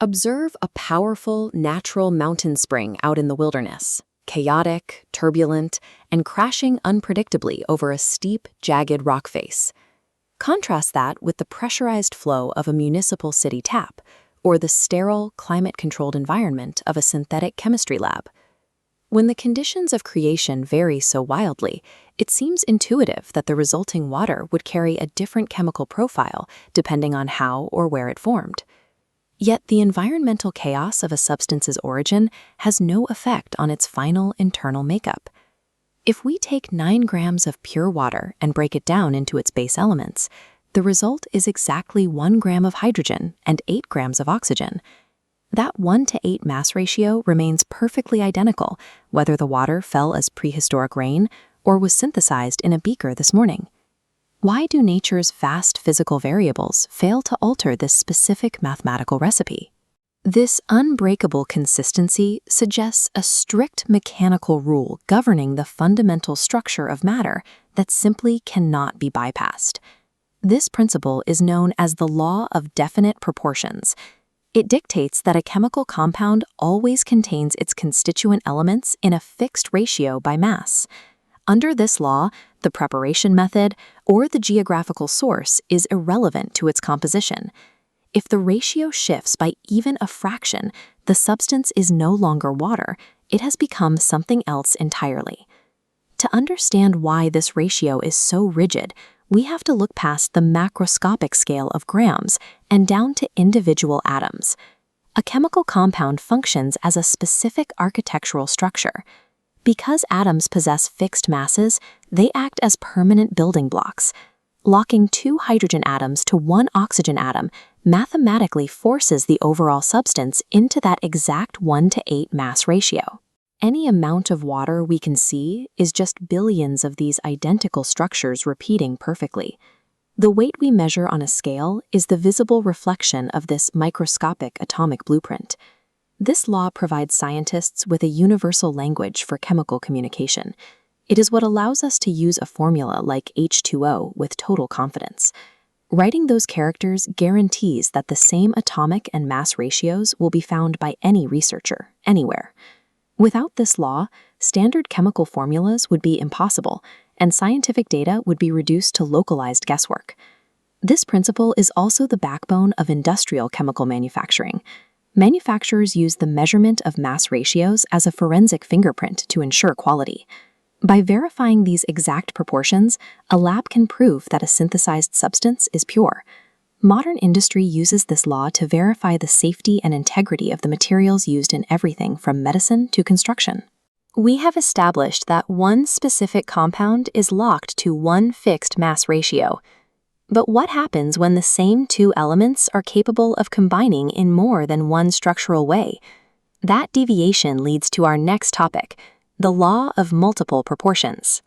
Observe a powerful, natural mountain spring out in the wilderness, chaotic, turbulent, and crashing unpredictably over a steep, jagged rock face. Contrast that with the pressurized flow of a municipal city tap, or the sterile, climate-controlled environment of a synthetic chemistry lab. When the conditions of creation vary so wildly, it seems intuitive that the resulting water would carry a different chemical profile depending on how or where it formed. Yet the environmental chaos of a substance's origin has no effect on its final internal makeup. If we take 9 grams of pure water and break it down into its base elements, the result is exactly 1 gram of hydrogen and 8 grams of oxygen. That 1:8 mass ratio remains perfectly identical whether the water fell as prehistoric rain or was synthesized in a beaker this morning. Why do nature's vast physical variables fail to alter this specific mathematical recipe? This unbreakable consistency suggests a strict mechanical rule governing the fundamental structure of matter that simply cannot be bypassed. This principle is known as the law of definite proportions. It dictates that a chemical compound always contains its constituent elements in a fixed ratio by mass. Under this law, the preparation method or the geographical source is irrelevant to its composition. If the ratio shifts by even a fraction, the substance is no longer water, it has become something else entirely. To understand why this ratio is so rigid, we have to look past the macroscopic scale of grams and down to individual atoms. A chemical compound functions as a specific architectural structure. Because atoms possess fixed masses, they act as permanent building blocks. Locking 2 hydrogen atoms to 1 oxygen atom mathematically forces the overall substance into that exact 1:8 mass ratio. Any amount of water we can see is just billions of these identical structures repeating perfectly. The weight we measure on a scale is the visible reflection of this microscopic atomic blueprint. This law provides scientists with a universal language for chemical communication. It is what allows us to use a formula like H2O with total confidence. Writing those characters guarantees that the same atomic and mass ratios will be found by any researcher, anywhere. Without this law, standard chemical formulas would be impossible, and scientific data would be reduced to localized guesswork. This principle is also the backbone of industrial chemical manufacturing. Manufacturers use the measurement of mass ratios as a forensic fingerprint to ensure quality. By verifying these exact proportions, a lab can prove that a synthesized substance is pure. Modern industry uses this law to verify the safety and integrity of the materials used in everything from medicine to construction. We have established that one specific compound is locked to one fixed mass ratio. But what happens when the same 2 elements are capable of combining in more than one structural way? That deviation leads to our next topic, the law of multiple proportions.